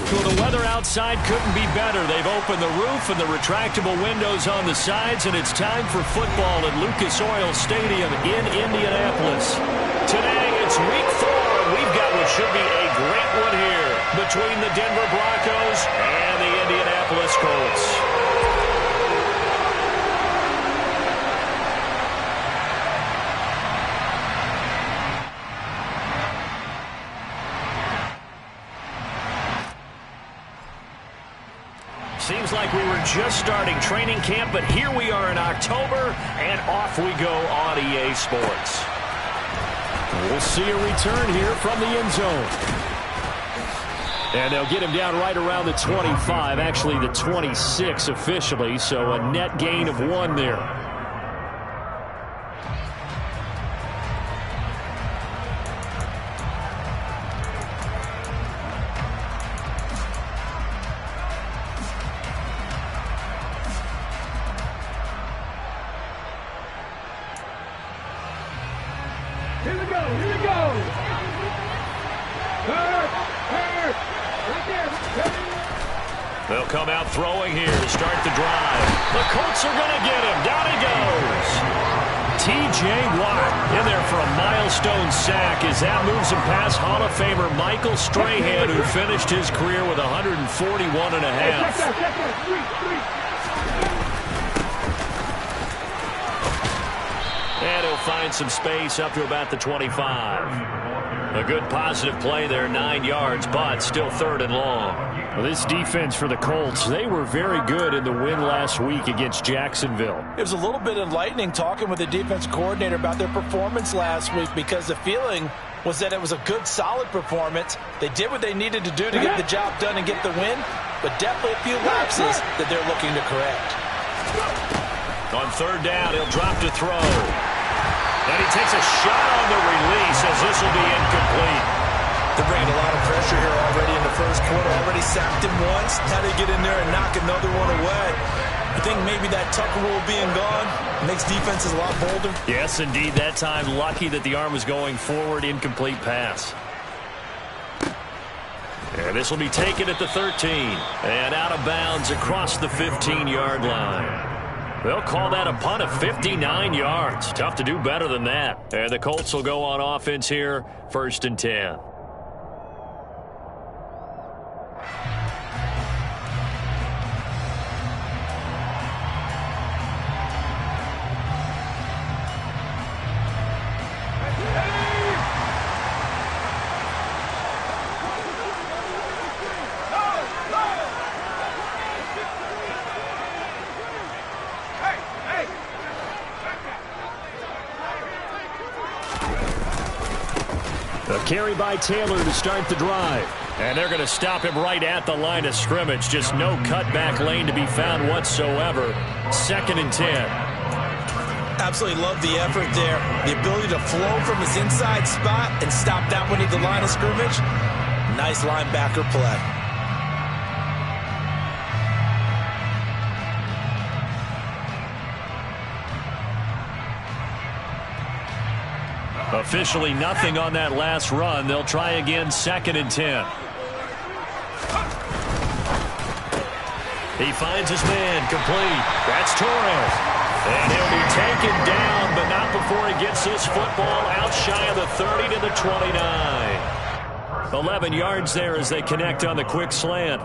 Well, the weather outside couldn't be better. They've opened the roof and the retractable windows on the sides, and it's time for football at Lucas Oil Stadium in Indianapolis. Today, it's week 4, and we've got what should be a great one here between the Denver Broncos and the Indianapolis Colts. Seems like we were just starting training camp, but here we are in October, and off we go on EA Sports. We'll see a return here from the end zone. And they'll get him down right around the 25, actually the 26 officially, so a net gain of 1 there. They'll come out throwing here to start the drive. The Colts are going to get him. Down he goes. T.J. Watt in there for a milestone sack as that moves him past Hall of Famer Michael Strahan, who finished his career with 141.5. And he'll find some space up to about the 25. A good positive play there, 9 yards, but still 3rd and long. Well, this defense for the Colts, they were very good in the win last week against Jacksonville. It was a little bit enlightening talking with the defense coordinator about their performance last week, because the feeling was that it was a good, solid performance. They did what they needed to do to get the job done and get the win, but definitely a few lapses that they're looking to correct. On 3rd down, he'll drop to throw. And he takes a shot on the release as this will be incomplete. They're bringing a lot of pressure here already in the first quarter. Already sacked him once. How they get in there and knock another one away. I think maybe that Tucker rule being gone makes defenses a lot bolder. Yes, indeed. That time, lucky that the arm was going forward. Incomplete pass. And this will be taken at the 13. And out of bounds across the 15-yard line. They'll call that a punt of 59 yards. Tough to do better than that. And the Colts will go on offense here, 1st and 10. A carry by Taylor to start the drive. And they're going to stop him right at the line of scrimmage. Just no cutback lane to be found whatsoever. 2nd and 10. Absolutely love the effort there. The ability to flow from his inside spot and stop that one at the line of scrimmage. Nice linebacker play. Officially nothing on that last run. They'll try again, 2nd and 10. He finds his man, complete. That's Torres. And he'll be taken down, but not before he gets this football out shy of the 30 to the 29. 11 yards there as they connect on the quick slant.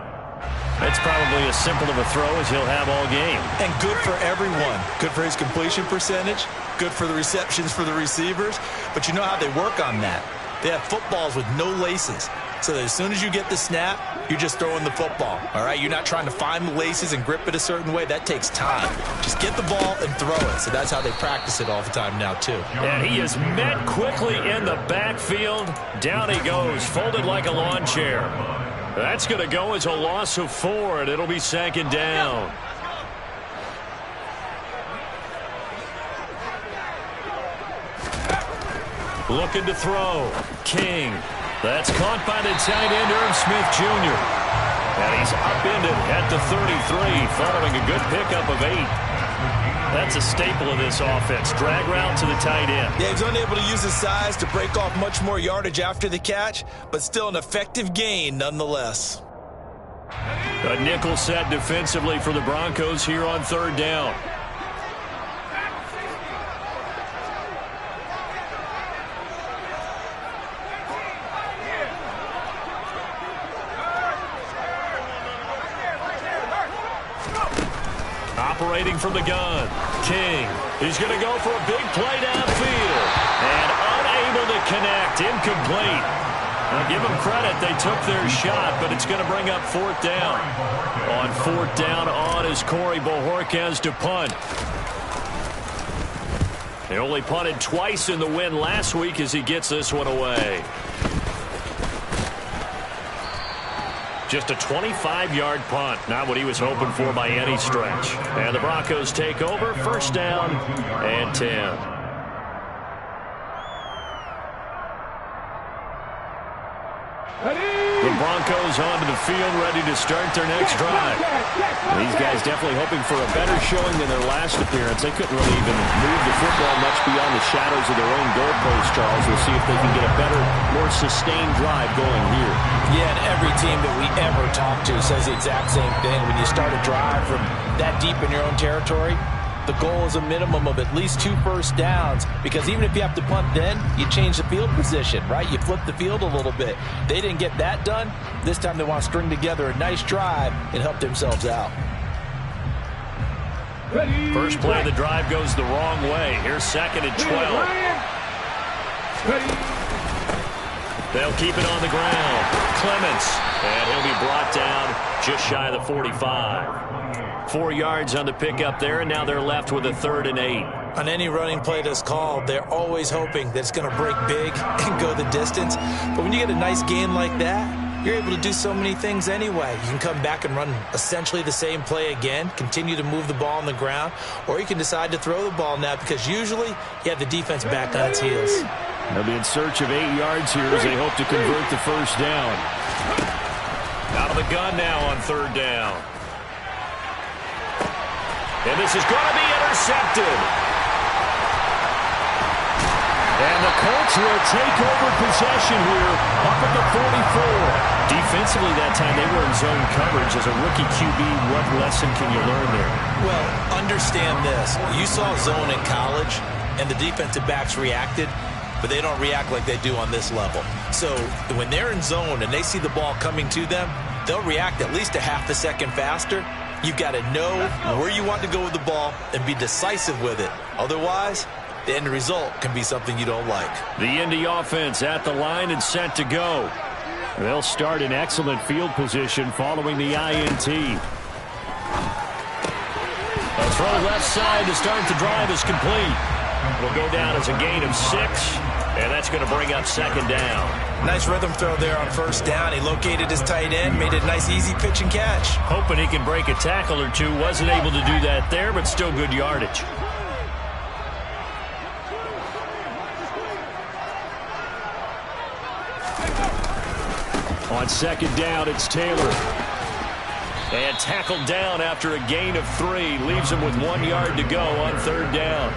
That's probably as simple of a throw as he'll have all game. And good for everyone. Good for his completion percentage. Good for the receptions for the receivers. But you know how they work on that. They have footballs with no laces. So that as soon as you get the snap, you're just throwing the football. All right? You're not trying to find the laces and grip it a certain way. That takes time. Just get the ball and throw it. So that's how they practice it all the time now, too. And he is met quickly in the backfield. Down he goes, folded like a lawn chair. That's going to go as a loss of 4, and it'll be 2nd down. Looking to throw. King. That's caught by the tight end, Irv Smith Jr. And he's upended at the 33, following a good pickup of 8. That's a staple of this offense. Drag route to the tight end. Yeah, he's unable to use his size to break off much more yardage after the catch, but still an effective gain nonetheless. A nickel set defensively for the Broncos here on third down. Operating from the gun, King. He's going to go for a big play downfield. And unable to connect, incomplete. Now give them credit, they took their shot, but it's going to bring up fourth down. On fourth down on is Corey Bojorquez to punt. They only punted twice in the win last week as he gets this one away. Just a 25-yard punt, not what he was hoping for by any stretch. And the Broncos take over, first down and 10. The Broncos onto the field, ready to start their next drive. These guys definitely hoping for a better showing than their last appearance. They couldn't really even move the football much beyond the shadows of their own goalpost, Charles. We'll see if they can get a better, more sustained drive going here. Yeah, and every team that we ever talk to says the exact same thing. When you start a drive from that deep in your own territory, the goal is a minimum of at least 2 first downs, because even if you have to punt then, you change the field position, right? You flip the field a little bit. They didn't get that done. This time they want to string together a nice drive and help themselves out. First play of the drive goes the wrong way. Here's second and 12. They'll keep it on the ground. Clements, and he'll be brought down just shy of the 45. 4 yards on the pickup there, and now they're left with a 3rd and 8. On any running play that's called, they're always hoping that it's going to break big and go the distance. But when you get a nice gain like that, you're able to do so many things anyway. You can come back and run essentially the same play again, continue to move the ball on the ground, or you can decide to throw the ball now, because usually you have the defense back on its heels. They'll be in search of 8 yards here as they hope to convert the first down. Out of the gun now on 3rd down. And this is going to be intercepted. And the Colts will take over possession here up at the 44. Defensively that time, they were in zone coverage. As a rookie QB, what lesson can you learn there? Well, understand this. You saw zone in college, and the defensive backs reacted, but they don't react like they do on this level. So when they're in zone and they see the ball coming to them, they'll react at least a half a second faster. You've got to know where you want to go with the ball and be decisive with it. Otherwise, the end result can be something you don't like. The Indy offense at the line and set to go. They'll start in excellent field position following the INT. A throw left side to start the drive is complete. Will go down as a gain of 6, and that's going to bring up 2nd down. Nice rhythm throw there on 1st down. He located his tight end, made it a nice easy pitch and catch. Hoping he can break a tackle or two. Wasn't able to do that there, but still good yardage. On 2nd down, it's Taylor. And tackled down after a gain of 3. Leaves him with 1 yard to go on 3rd down.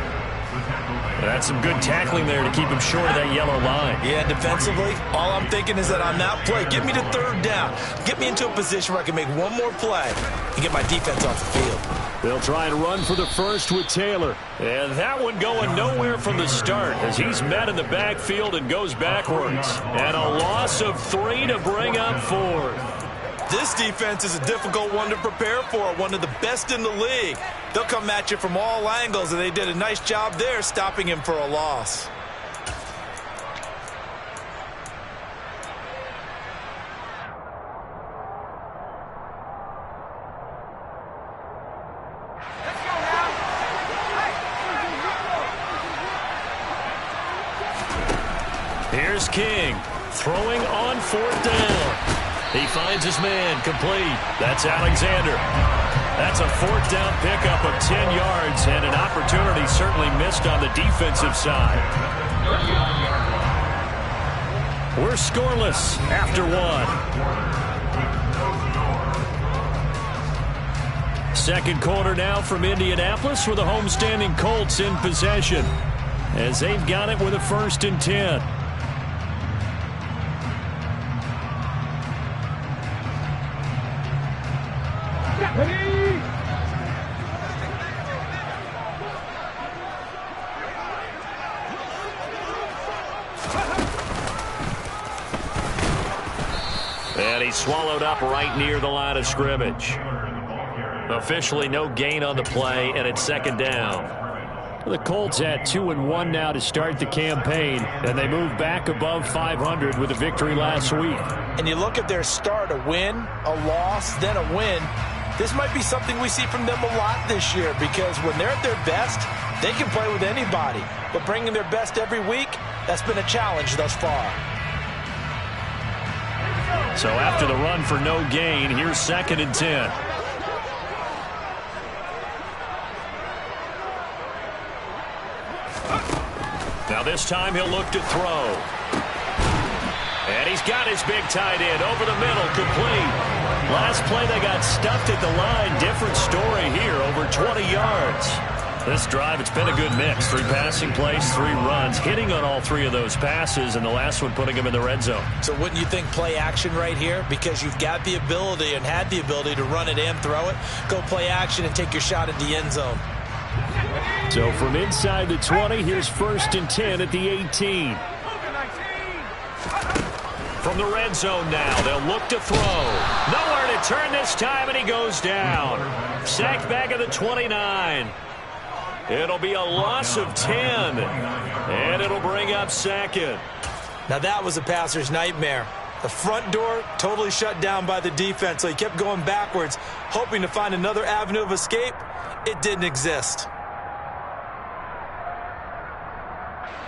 That's some good tackling there to keep him short of that yellow line. Yeah, defensively, all I'm thinking is that on that play, get me to 3rd down. Get me into a position where I can make one more play and get my defense off the field. They'll try and run for the first with Taylor. And that one going nowhere from the start as he's met in the backfield and goes backwards. And a loss of 3 to bring up 4th. This defense is a difficult one to prepare for, one of the best in the league. They'll come at you from all angles, and they did a nice job there stopping him for a loss. Here's King throwing on 4th down. He finds his man, complete. That's Alexander. That's a 4th down pickup of 10 yards and an opportunity certainly missed on the defensive side. We're scoreless after 1. Second quarter now from Indianapolis with the homestanding Colts in possession as they've got it with a 1st and 10. he's swallowed up right near the line of scrimmage. Officially no gain on the play, and it's second down. The Colts at 2-1 now to start the campaign, and they move back above 500 with a victory last week. And you look at their start, a win, a loss, then a win. This might be something we see from them a lot this year, because when they're at their best, they can play with anybody. But bringing their best every week, that's been a challenge thus far. So after the run for no gain, here's 2nd and 10. Now this time he'll look to throw. And he's got his big tight end over the middle, complete. Last play they got stuffed at the line. Different story here, over 20 yards. This drive, it's been a good mix. 3 passing plays, 3 runs, hitting on all 3 of those passes, and the last one putting him in the red zone. So wouldn't you think play action right here? Because you've got the ability and had the ability to run it and throw it. Go play action and take your shot at the end zone. So from inside the 20, here's 1st and 10 at the 18. From the red zone now, they'll look to throw. Nowhere to turn this time, and he goes down. Sacked back at the 29. It'll be a loss of 10, and it'll bring up 2nd. Now that was a passer's nightmare. The front door totally shut down by the defense, so he kept going backwards, hoping to find another avenue of escape. It didn't exist.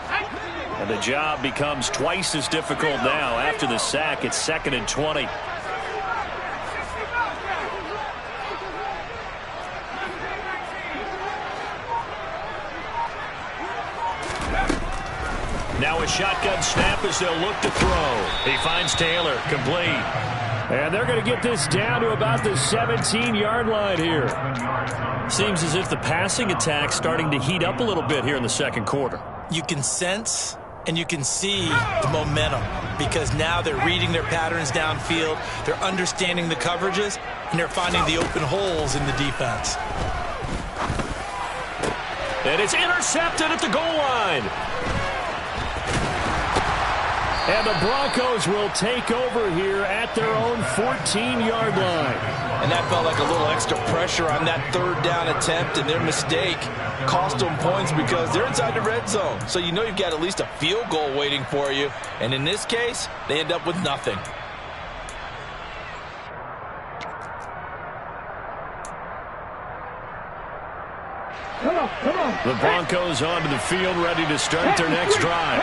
And the job becomes twice as difficult now. After the sack, it's 2nd and 20. Now a shotgun snap as they'll look to throw. He finds Taylor, complete. And they're going to get this down to about the 17-yard line here. Seems as if the passing attack's starting to heat up a little bit here in the second quarter. You can sense and you can see the momentum, because now they're reading their patterns downfield, they're understanding the coverages, and they're finding the open holes in the defense. And it's intercepted at the goal line. And the Broncos will take over here at their own 14-yard line. And that felt like a little extra pressure on that 3rd down attempt, and their mistake cost them points because they're inside the red zone. So you know you've got at least a field goal waiting for you. And in this case, they end up with nothing. The Broncos onto the field, ready to start their next drive.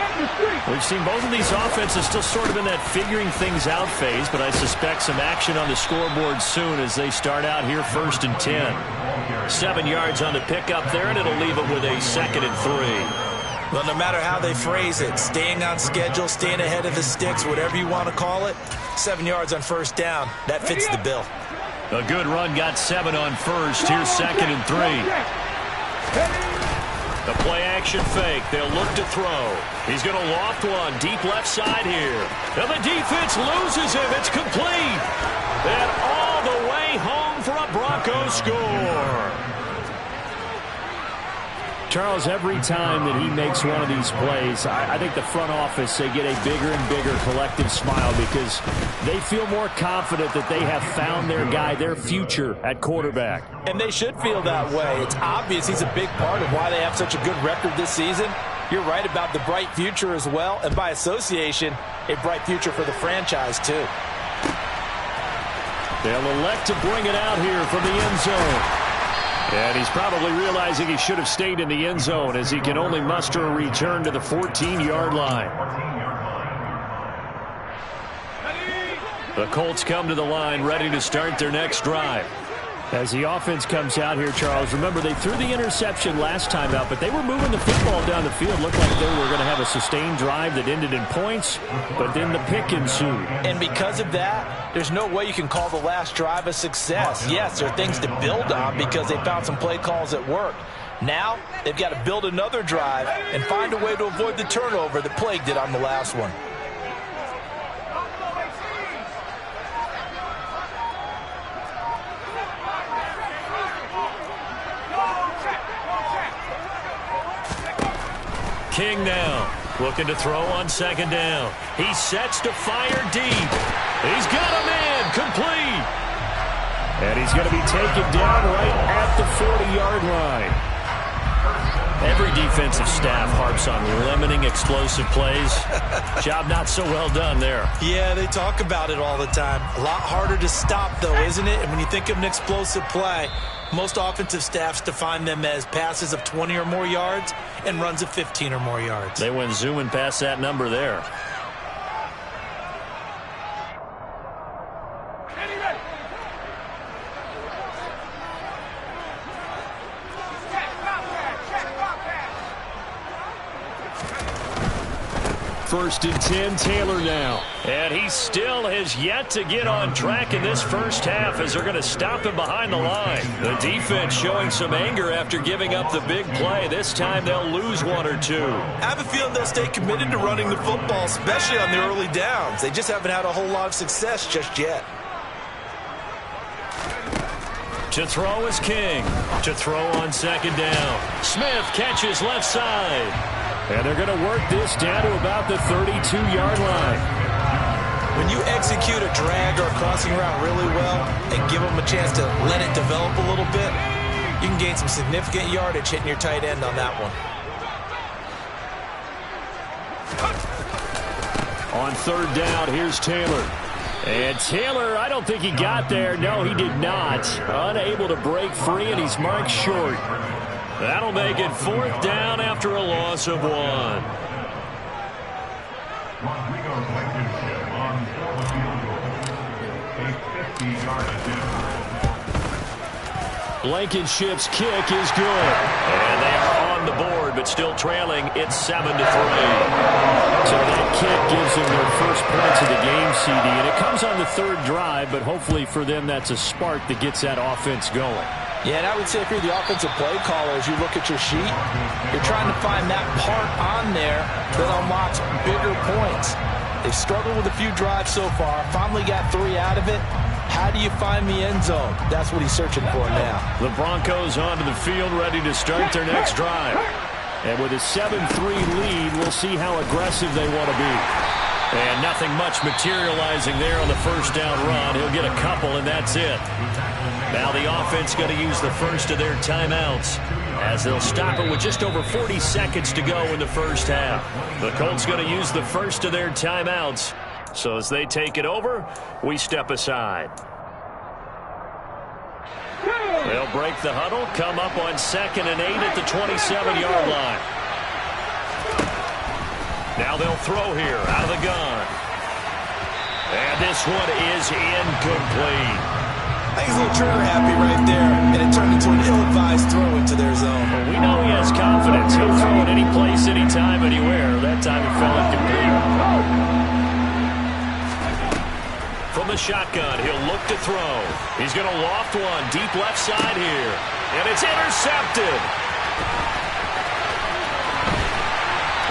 We've seen both of these offenses still sort of in that figuring things out phase, but I suspect some action on the scoreboard soon as they start out here 1st and 10. 7 yards on the pickup there, and it'll leave it with a 2nd and 3. Well, no matter how they phrase it, staying on schedule, staying ahead of the sticks, whatever you want to call it, 7 yards on 1st down, that fits the bill. A good run got 7 on 1st. Here's 2nd and 3. The play-action fake. They'll look to throw. He's going to loft one deep left side here. Now the defense loses him. It's complete. And all the way home for a Broncos score. Charles, every time that he makes one of these plays, I think the front office, they get a bigger and bigger collective smile because they feel more confident that they have found their guy, their future at quarterback. And they should feel that way. It's obvious he's a big part of why they have such a good record this season. You're right about the bright future as well, and by association, a bright future for the franchise too. They'll elect to bring it out here from the end zone. And he's probably realizing he should have stayed in the end zone as he can only muster a return to the 14-yard line. The Colts come to the line ready to start their next drive. As the offense comes out here, Charles, remember they threw the interception last time out, but they were moving the football down the field. Looked like they were going to have a sustained drive that ended in points, but then the pick ensued. And because of that, there's no way you can call the last drive a success. Yes, there are things to build on because they found some play calls that worked. Now, they've got to build another drive and find a way to avoid the turnover that plagued it on the last one. King now, looking to throw on 2nd down. He sets to fire deep. He's got him in. Complete. And he's going to be taken down right at the 40-yard line. Every defensive staff harps on limiting explosive plays. Job not so well done there. Yeah, they talk about it all the time. A lot harder to stop, though, isn't it? And when you think of an explosive play, most offensive staffs define them as passes of 20 or more yards and runs of 15 or more yards. They went zooming past that number there. First and 10, Taylor now. And he still has yet to get on track in this first half as they're going to stop him behind the line. The defense showing some anger after giving up the big play. This time they'll lose one or two. I have a feeling they'll stay committed to running the football, especially on the early downs. They just haven't had a whole lot of success just yet. To throw is King. To throw on second down. Smith catches left side. And they're going to work this down to about the 32-yard line. When you execute a drag or a crossing route really well and give them a chance to let it develop a little bit, you can gain some significant yardage hitting your tight end on that one. On third down, here's Taylor. And Taylor, I don't think he got there. No, he did not. Unable to break free, and he's marked short. That'll make it fourth down after a loss of one. Blankenship's kick is good. And they are on the board, but still trailing. It's 7-3. So that kick gives them their first points of the game, CD. And it comes on the third drive, but hopefully for them that's a spark that gets that offense going. Yeah, and I would say if you're the offensive play caller, as you look at your sheet, you're trying to find that part on there that unlocks bigger points. They've struggled with a few drives so far, finally got 3 out of it. How do you find the end zone? That's what he's searching for now. The Broncos onto the field, ready to start their next drive. And with a 7-3 lead, we'll see how aggressive they want to be. And nothing much materializing there on the first down run. He'll get a couple, and that's it. Now the offense going to use the first of their timeouts as they'll stop it with just over 40 seconds to go in the first half. The Colts going to use the first of their timeouts. So as they take it over, we step aside. They'll break the huddle, come up on 2nd and 8 at the 27-yard line. Now they'll throw here out of the gun. And this one is incomplete. I think he's a little trigger happy right there, and it turned into an ill-advised throw into their zone. Well, we know he has confidence. He'll throw it any place, anytime, anywhere. That time it fell incomplete. From the shotgun, he'll look to throw. He's going to loft one deep left side here. And it's intercepted.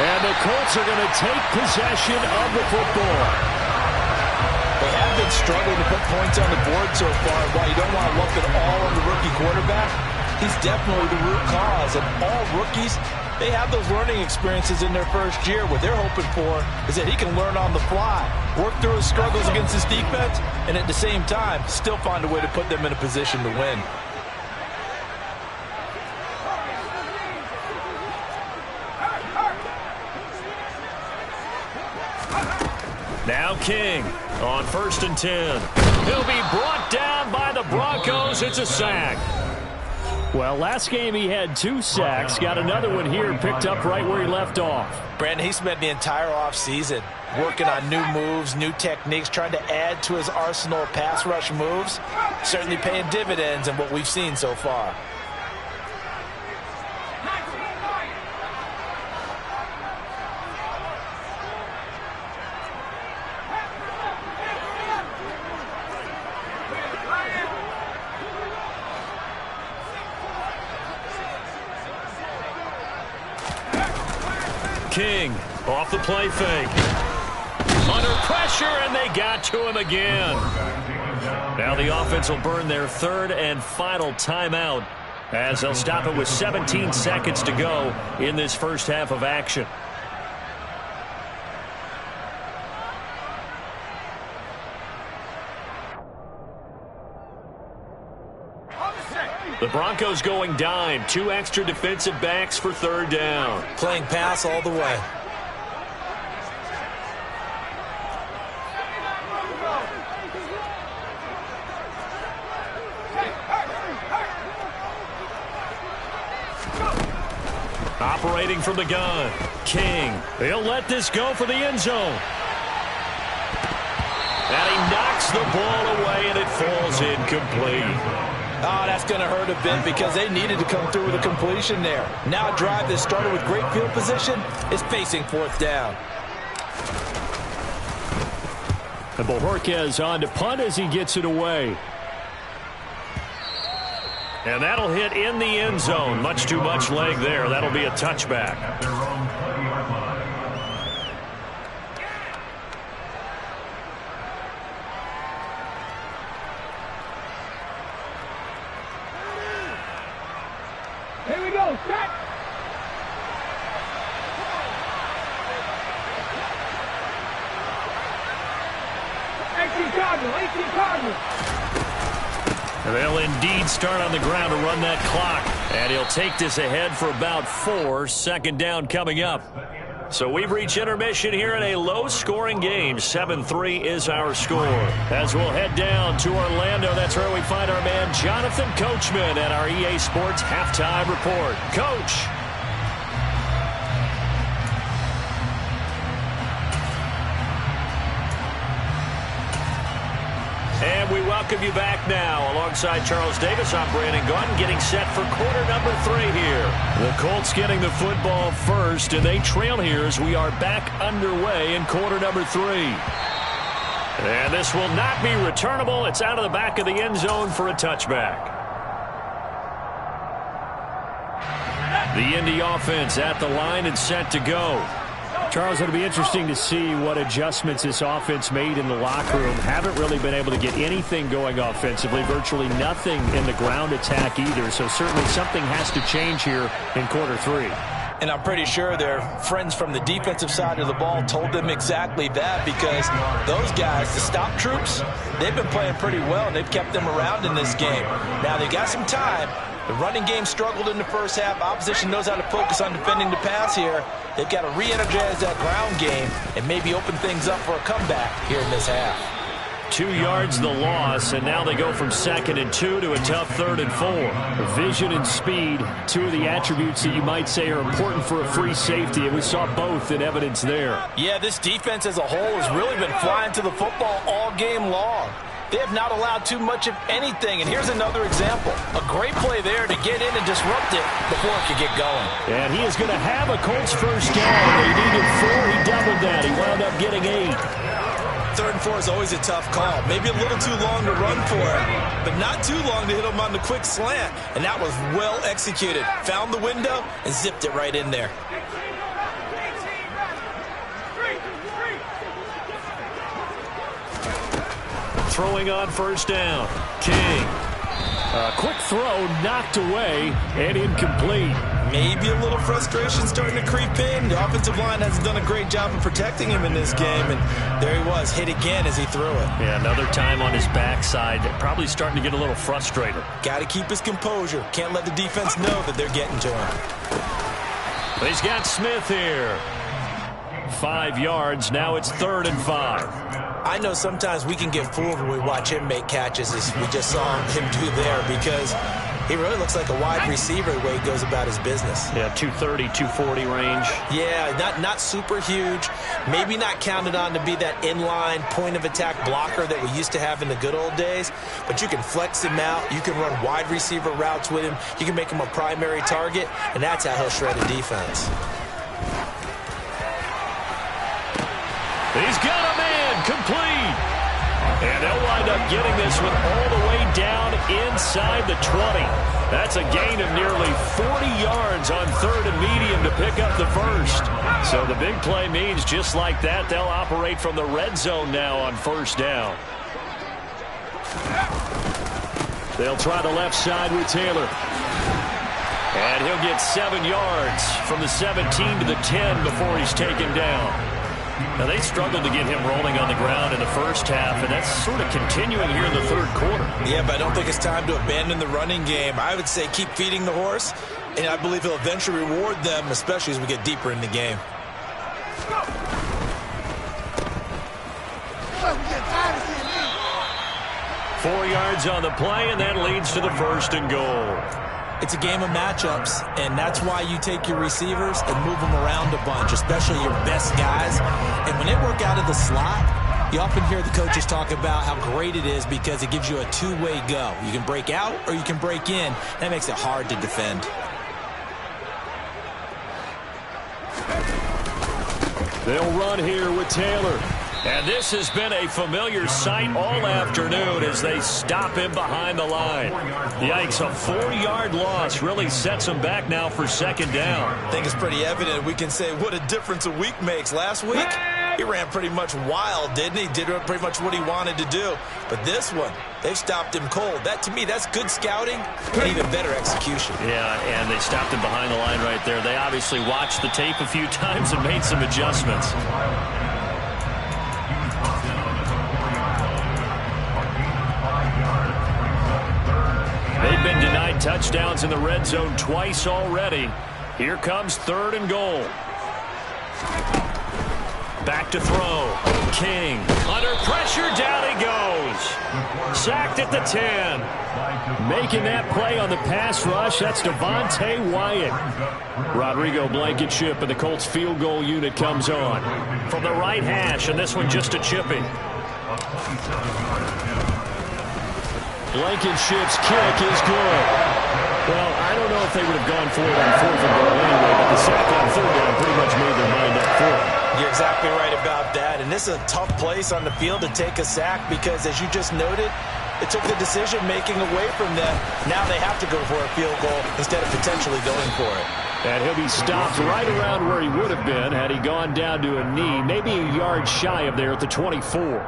And the Colts are going to take possession of the football. They have been struggling to put points on the board so far. While you don't want to lump it all on the rookie quarterback, he's definitely the root cause. And all rookies, they have those learning experiences in their first year. What they're hoping for is that he can learn on the fly, work through his struggles against his defense, and at the same time, still find a way to put them in a position to win. Now King on 1st and 10. He'll be brought down by the Broncos. It's a sack. Well, last game he had 2 sacks. Got another one here, picked up right where he left off. Brandon, he spent the entire offseason working on new moves, new techniques, trying to add to his arsenal of pass rush moves. Certainly paying dividends in what we've seen so far. King off the play fake. Under pressure, and they got to him again. Now the offense will burn their 3rd and final timeout as they'll stop it with 17 seconds to go in this first half of action. Broncos going dime. 2 extra defensive backs for third down. Playing pass all the way. Operating from the gun. King. He'll let this go for the end zone. And he knocks the ball away, and it falls incomplete. Oh, that's going to hurt a bit because they needed to come through with a completion there. Now a drive that started with great field position is facing fourth down. And Bojorquez on to punt as he gets it away. And that'll hit in the end zone. Much too much leg there. That'll be a touchback. Here we go. Set. AC Cardinal. They'll indeed start on the ground to run that clock. And he'll take this ahead for about 4. Second down coming up. So we've reached intermission here in a low-scoring game. 7-3 is our score. As we'll head down to Orlando, that's where we find our man Jonathan Coachman at our EA Sports Halftime Report. Coach. And we welcome you back now. Alongside Charles Davis, I'm Brandon Gaudin, getting set for quarter number 3 here. The Colts getting the football first, and they trail here as we are back underway in quarter number 3. And this will not be returnable. It's out of the back of the end zone for a touchback. The Indy offense at the line and set to go. Charles, it'll be interesting to see what adjustments this offense made in the locker room. Haven't really been able to get anything going offensively, virtually nothing in the ground attack either. So certainly something has to change here in quarter 3. And I'm pretty sure their friends from the defensive side of the ball told them exactly that, because those guys, the stop troops, they've been playing pretty well, and they've kept them around in this game. Now, they got some time. The running game struggled in the first half. Opposition knows how to focus on defending the pass here. They've got to re-energize that ground game and maybe open things up for a comeback here in this half. 2 yards the loss, and now they go from 2nd and 2 to a tough 3rd and 4. Vision and speed, 2 of the attributes that you might say are important for a free safety, and we saw both in evidence there. Yeah, this defense as a whole has really been flying to the football all game long. They have not allowed too much of anything, and here's another example. A great play there to get in and disrupt it before it could get going. And he is going to have a Colts first down. They needed 4. He doubled that. He wound up getting 8. 3rd and 4 is always a tough call. Maybe a little too long to run for it, but not too long to hit him on the quick slant. And that was well executed. Found the window and zipped it right in there. Throwing on first down. King. A quick throw knocked away and incomplete. Maybe a little frustration starting to creep in. The offensive line hasn't done a great job of protecting him in this game, and there he was, hit again as he threw it. Yeah, another time on his backside. Probably starting to get a little frustrated. Got to keep his composure. Can't let the defense know that they're getting to him. But he's got Smith here. 5 yards. Now it's 3rd and 5. I know sometimes we can get fooled when we watch him make catches, as we just saw him do there, because he really looks like a wide receiver the way he goes about his business. Yeah, 230, 240 range. Yeah, not super huge. Maybe not counted on to be that inline point-of-attack blocker that we used to have in the good old days, but you can flex him out. You can run wide receiver routes with him. You can make him a primary target, and that's how he'll shred a defense. He's got a man complete. And they'll wind up getting this one all the way down inside the 20. That's a gain of nearly 40 yards on 3rd and medium to pick up the first. So the big play means just like that, they'll operate from the red zone now on first down. They'll try the left side with Taylor. And he'll get 7 yards from the 17 to the 10 before he's taken down. Now, they struggled to get him rolling on the ground in the first half, and that's sort of continuing here in the third quarter. Yeah, but I don't think it's time to abandon the running game. I would say keep feeding the horse, and I believe he'll eventually reward them, especially as we get deeper in the game. 4 yards on the play, and that leads to the 1st and goal. It's a game of matchups, and that's why you take your receivers and move them around a bunch, especially your best guys. And when they work out of the slot, you often hear the coaches talk about how great it is because it gives you a two-way go. You can break out or you can break in. That makes it hard to defend. They'll run here with Taylor. And this has been a familiar sight all afternoon as they stop him behind the line. Yikes, a 4-yard loss really sets him back now for 2nd down. I think it's pretty evident. We can say what a difference a week makes. Last week, he ran pretty much wild, didn't he? Did pretty much what he wanted to do. But this one, they've stopped him cold. That, to me, that's good scouting and even better execution. Yeah, and they stopped him behind the line right there. They obviously watched the tape a few times and made some adjustments. They've been denied touchdowns in the red zone twice already. Here comes 3rd and goal. Back to throw. King under pressure. Down he goes. Sacked at the 10. Making that play on the pass rush. That's Devontae Wyatt. Rodrigo Blankenship and the Colts field goal unit comes on. From the right hash, and this one just a chipping. Blankenship's kick is good. Well, I don't know if they would have gone for it on 4th and goal anyway, but the sack on 3rd down pretty much made their mind up for it. You're exactly right about that, and this is a tough place on the field to take a sack because, as you just noted, it took the decision-making away from them. Now they have to go for a field goal instead of potentially going for it. And he'll be stopped right around where he would have been had he gone down to a knee, maybe a yard shy of there at the 24.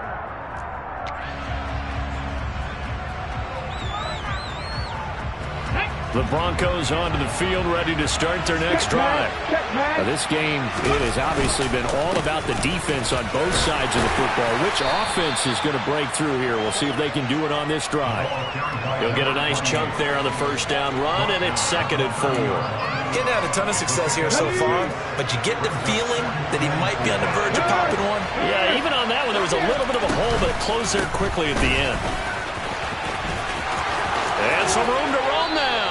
The Broncos onto the field, ready to start their next drive. Now, this game, it has obviously been all about the defense on both sides of the football. Which offense is going to break through here? We'll see if they can do it on this drive. He'll get a nice chunk there on the 1st down run, and it's 2nd and 4. Getting had a ton of success here so far, but you get the feeling that he might be on the verge of popping one. Yeah, even on that one, there was a little bit of a hole, but it closed there quickly at the end. And some room to run now.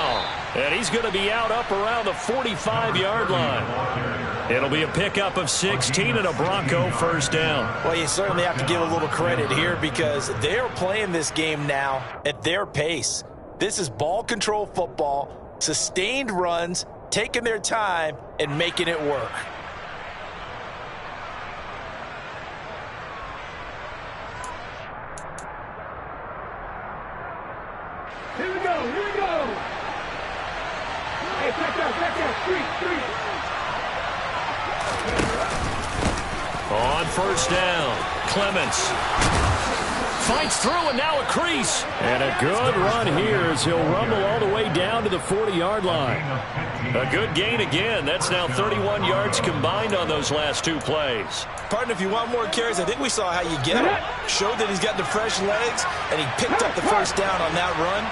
And he's going to be out up around the 45-yard line. It'll be a pickup of 16 and a Bronco 1st down. Well, you certainly have to give a little credit here because they're playing this game now at their pace. This is ball control football, sustained runs, taking their time, and making it work. Here we go, here we go. Hey, check that, street. On 1st down, Clements fights through, and now a crease. And a good run here as he'll rumble all the way down to the 40-yard line. A good gain again. That's now 31 yards combined on those last 2 plays. Partner, if you want more carries, I think we saw how you get it. Showed that he's got the fresh legs, and he picked up the 1st down on that run.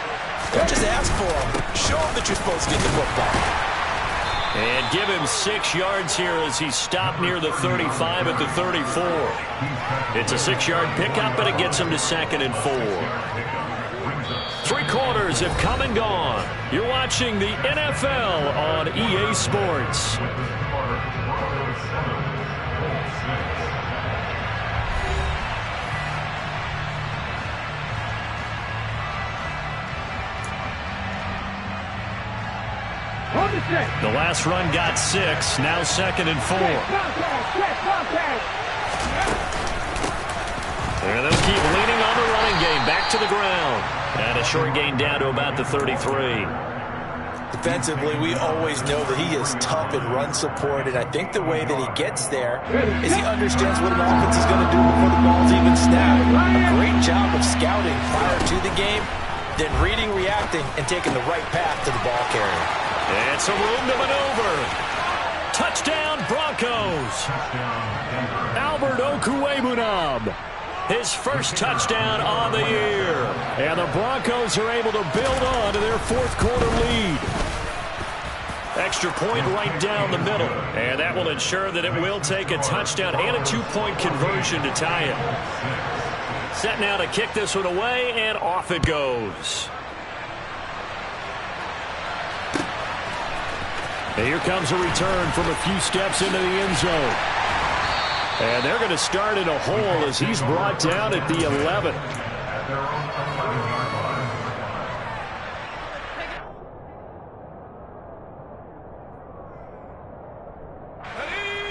Don't just ask for him. Show him that you're supposed to get the football. And give him 6 yards here as he's stopped near the 35 at the 34. It's a 6-yard pickup, but it gets him to 2nd and 4. 3 quarters have come and gone. You're watching the NFL on EA Sports. The last run got 6, now 2nd and 4. And they'll keep leaning on the running game, back to the ground. And a short gain down to about the 33. Defensively, we always know that he is tough in run support, and I think the way that he gets there is he understands what an offense is going to do before the ball's even snapped. A great job of scouting prior to the game, then reading, reacting, and taking the right path to the ball carrier. And some room to maneuver. Touchdown, Broncos. Albert Okwuegbunam, his first touchdown on the year. And the Broncos are able to build on to their fourth quarter lead. Extra point right down the middle. And that will ensure that it will take a touchdown and a two-point conversion to tie it. Set now to kick this one away, and off it goes. And here comes a return from a few steps into the end zone. And they're going to start in a hole as he's brought down at the 11.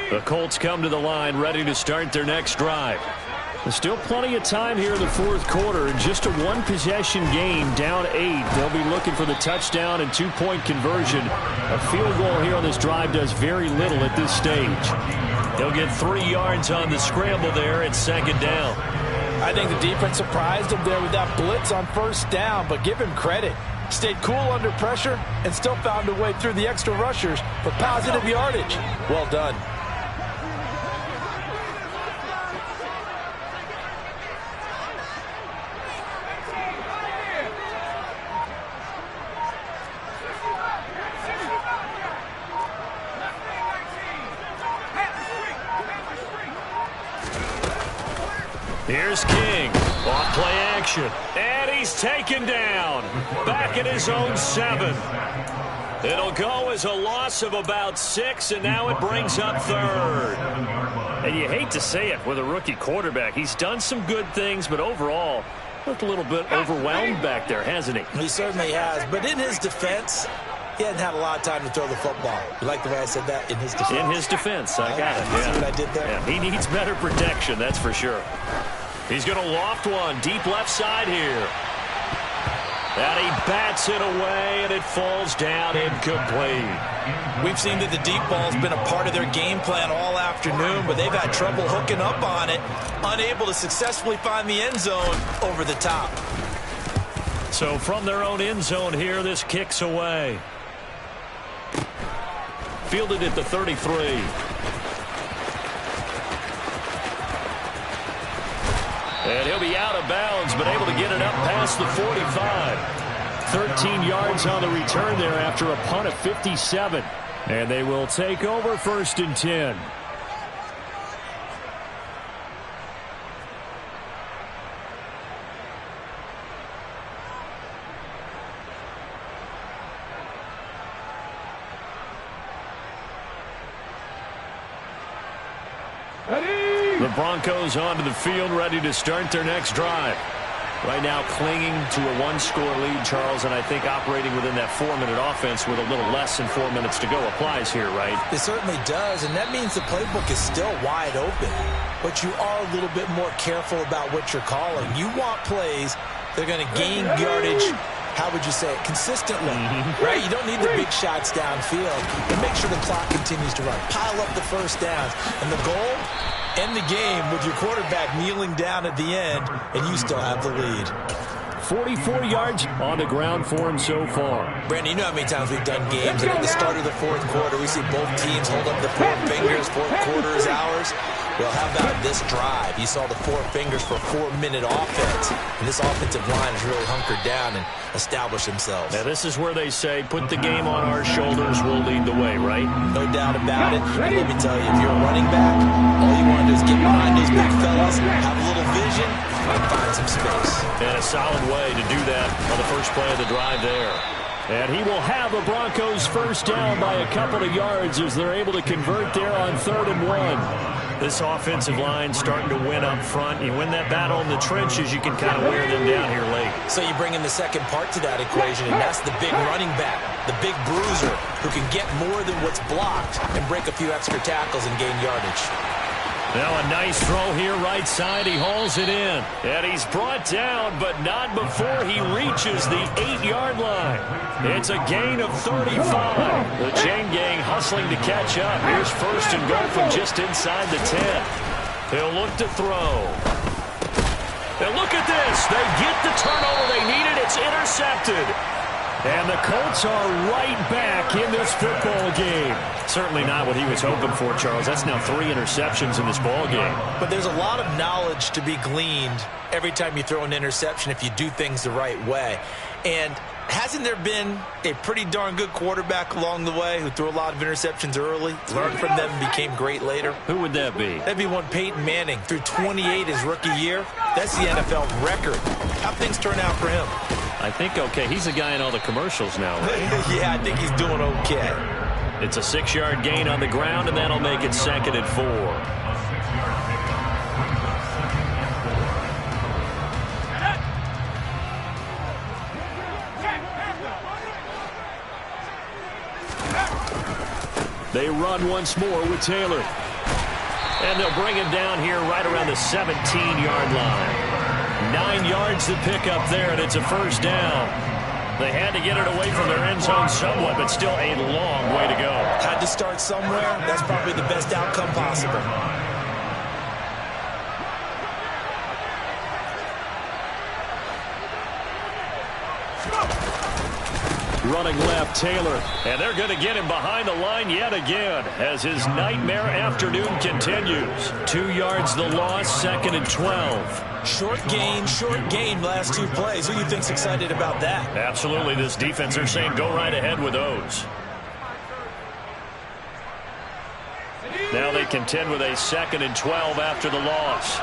The Colts come to the line ready to start their next drive. There's still plenty of time here in the fourth quarter. In just a one-possession game, down 8. They'll be looking for the touchdown and two-point conversion. A field goal here on this drive does very little at this stage. He'll get 3 yards on the scramble there at second down. I think the defense surprised him there with that blitz on first down, but give him credit. Stayed cool under pressure and still found a way through the extra rushers for positive yardage. Well done. Here's King. Off play action. And he's taken down. Back at his own 7. It'll go as a loss of about 6, and now it brings up third. And you hate to say it with a rookie quarterback. He's done some good things, but overall, looked a little bit overwhelmed back there, hasn't he? He certainly has. But in his defense, he hadn't had a lot of time to throw the football. You like the way I said that? In his defense? In his defense. I got it. See what I did there? Yeah, he needs better protection, that's for sure. He's going to loft one deep left side here. And he bats it away, and it falls down incomplete. We've seen that the deep ball's been a part of their game plan all afternoon, but they've had trouble hooking up on it, unable to successfully find the end zone over the top. So from their own end zone here, this kicks away. Fielded at the 33. And he'll be out of bounds, but able to get it up past the 45. 13 yards on the return there after a punt of 57. And they will take over 1st and 10. The Broncos onto the field, ready to start their next drive. Right now clinging to a 1-score lead, Charles, and I think operating within that 4-minute offense with a little less than 4 minutes to go applies here, right? It certainly does, and that means the playbook is still wide open. But you are a little bit more careful about what you're calling. You want plays that are going to gain yardage, how would you say it, consistently, right? You don't need the big shots downfield, but make sure the clock continues to run. Pile up the first downs, and the goal, end the game with your quarterback kneeling down at the end, and you still have the lead. 44 yards on the ground for him so far. Brandon, you know how many times we've done games, and at the start of the fourth quarter, we see both teams hold up the 4 fingers, fourth quarter is ours. Well, how about this drive? You saw the 4 fingers for a 4-minute offense, and this offensive line has really hunkered down and established themselves. Now, this is where they say, put the game on our shoulders, we'll lead the way, right? No doubt about it. And let me tell you, if you're a running back, all you want to do is get behind those big fellas, have a little vision, and find some space. And a solid way to do that on the first play of the drive there. And he will have the Broncos first down by a couple of yards as they're able to convert there on 3rd and 1. This offensive line starting to win up front. You win that battle in the trenches, you can kind of wear them down here late. So you bring in the second part to that equation, and that's the big running back, the big bruiser, who can get more than what's blocked and break a few extra tackles and gain yardage. Now a nice throw here right side. He hauls it in. And he's brought down, but not before he reaches the 8-yard line. It's a gain of 35. The chain gang hustling to catch up. Here's 1st and goal from just inside the 10. He'll look to throw. And look at this. They get the turnover they needed. It's intercepted. And the Colts are right back in this football game. Certainly not what he was hoping for, Charles. That's now 3 interceptions in this ball game. But there's a lot of knowledge to be gleaned every time you throw an interception if you do things the right way. And hasn't there been a pretty darn good quarterback along the way who threw a lot of interceptions early, learned from them, and became great later? Who would that be? That'd be one Peyton Manning. Threw 28 his rookie year. That's the NFL record. How things turn out for him? I think okay. He's the guy in all the commercials now, right? Yeah, I think he's doing okay. It's a 6-yard gain on the ground, and that'll make it 2nd and 4. They run once more with Taylor. And they'll bring him down here right around the 17-yard line. 9 yards to pick up there, and it's a first down. They had to get it away from their end zone somewhat, but still a long way to go. Had to start somewhere. That's probably the best outcome possible. Running left, Taylor. And they're going to get him behind the line yet again as his nightmare afternoon continues. 2 yards the loss, 2nd and 12. Short gain last 2 plays. Who do you think's excited about that? Absolutely. This defense, they're saying go right ahead with those. Now they contend with a 2nd and 12 after the loss.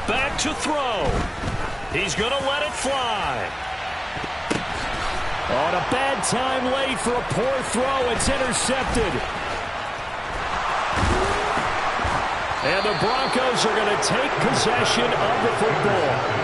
Back to throw. He's going to let it fly. On a bad time late for a poor throw. It's intercepted. And the Broncos are going to take possession of the football.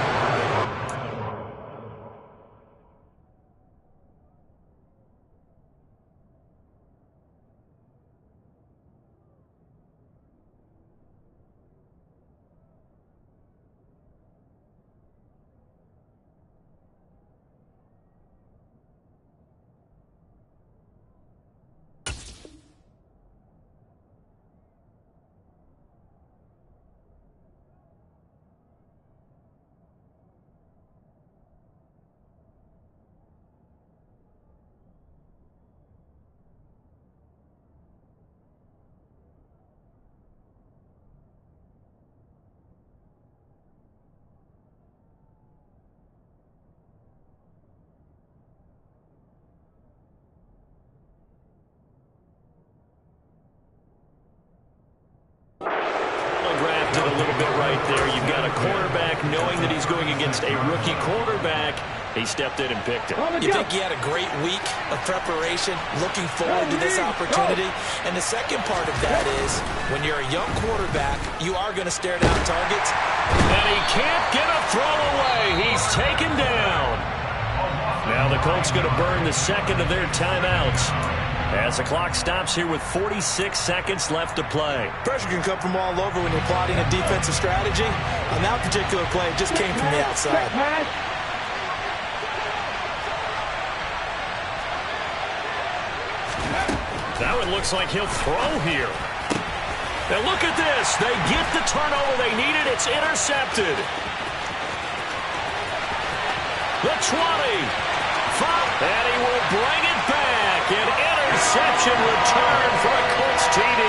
Did a little bit right there. You've got a quarterback knowing that he's going against a rookie quarterback. He stepped in and picked it. You think he had a great week of preparation, looking forward to this opportunity? And the second part of that is, when you're a young quarterback, you are going to stare down targets. And he can't get a throw away. He's taken down. Now the Colts going to burn the second of their timeouts as the clock stops here with 46 seconds left to play. Pressure can come from all over when you're plotting a defensive strategy. On that particular play, it just came from the outside. Now it looks like he'll throw here. And look at this. They get the turnover they needed. It's intercepted. The 20. And he will bring it back. An interception return for a Colts TD.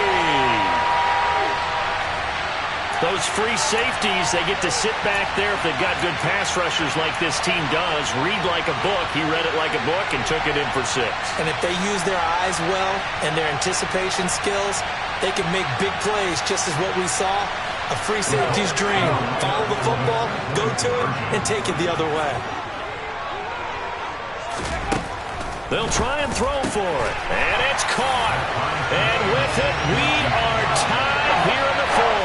Those free safeties, they get to sit back there if they've got good pass rushers like this team does. Read like a book. He read it like a book and took it in for 6. And if they use their eyes well and their anticipation skills, they can make big plays, just as what we saw. A free safety's dream. Follow the football, go to it, and take it the other way. They'll try and throw for it. And it's caught. And with it, we are tied here in the 4th.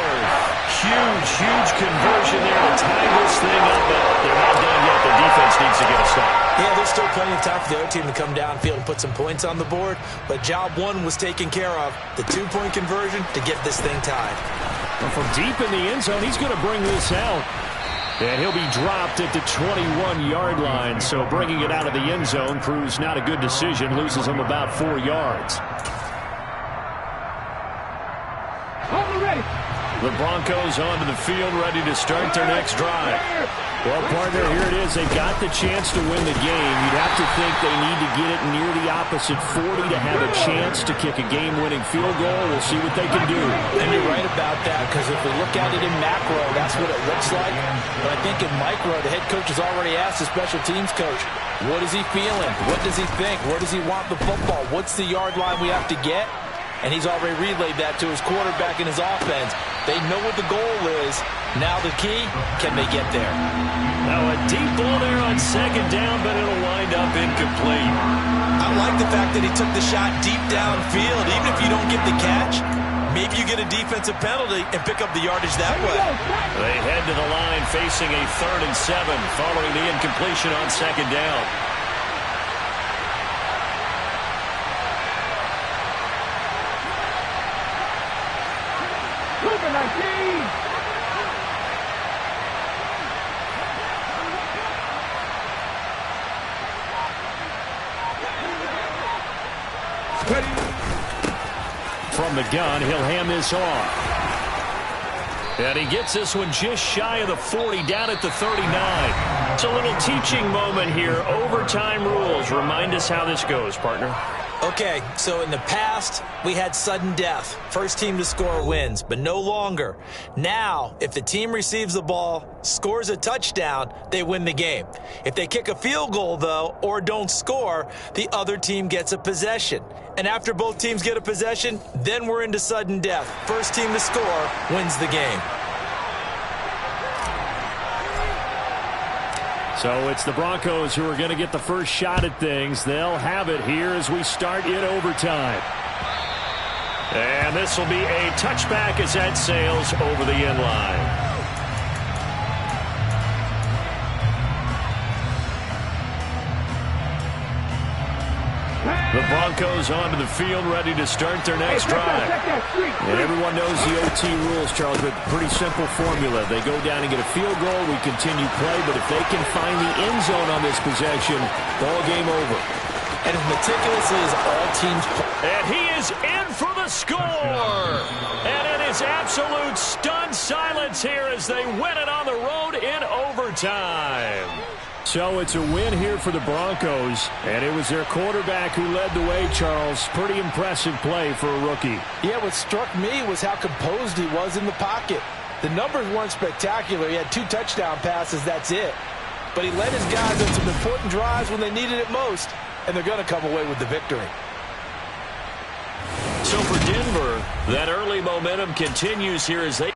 Huge conversion there to tie this thing up, but they're not done yet. The defense needs to get a stop. Yeah, there's still plenty of time for the other team to come downfield and put some points on the board, but job 1 was taken care of. The 2-point conversion to get this thing tied. Well, from deep in the end zone, he's going to bring this out. And he'll be dropped at the 21-yard line, so bringing it out of the end zone proves not a good decision, loses him about 4 yards. The Broncos onto the field, ready to start their next drive. Well, partner, here it is. They got the chance to win the game. You'd have to think they need to get it near the opposite 40 to have a chance to kick a game-winning field goal. We'll see what they can do. And you're right about that, because if we look at it in macro, that's what it looks like. But I think in micro, the head coach has already asked the special teams coach, what is he feeling? What does he think? Where does he want the football? What's the yard line we have to get? And he's already relayed that to his quarterback and his offense. They know what the goal is. Now the key, can they get there? Now a deep ball there on second down, but it'll wind up incomplete. I like the fact that he took the shot deep downfield. Even if you don't get the catch, maybe you get a defensive penalty and pick up the yardage that way. They head to the line facing a 3rd and 7 following the incompletion on second down. From the gun, he'll hand this off. And he gets this one just shy of the 40, down at the 39. It's a little teaching moment here. Overtime rules. Remind us how this goes, partner. Okay, so in the past, we had sudden death. First team to score wins, but no longer. Now, if the team receives the ball, scores a touchdown, they win the game. If they kick a field goal, though, or don't score, the other team gets a possession. And after both teams get a possession, then we're into sudden death. First team to score wins the game. So it's the Broncos who are going to get the first shot at things. They'll have it here as we start in overtime. And this will be a touchback as that sails over the end line. The Broncos onto the field, ready to start their next drive. And everyone knows the OT rules, Charles, but pretty simple formula. They go down and get a field goal, we continue play, but if they can find the end zone on this possession, ball game over. And as meticulously as all teams... And he is in for the score! And it is absolute stunned silence here as they win it on the road in overtime. So it's a win here for the Broncos, and it was their quarterback who led the way, Charles. Pretty impressive play for a rookie. Yeah, what struck me was how composed he was in the pocket. The numbers weren't spectacular. He had 2 touchdown passes, that's it. But he led his guys on some important drives when they needed it most, and they're going to come away with the victory. So for Denver, that early momentum continues here as they...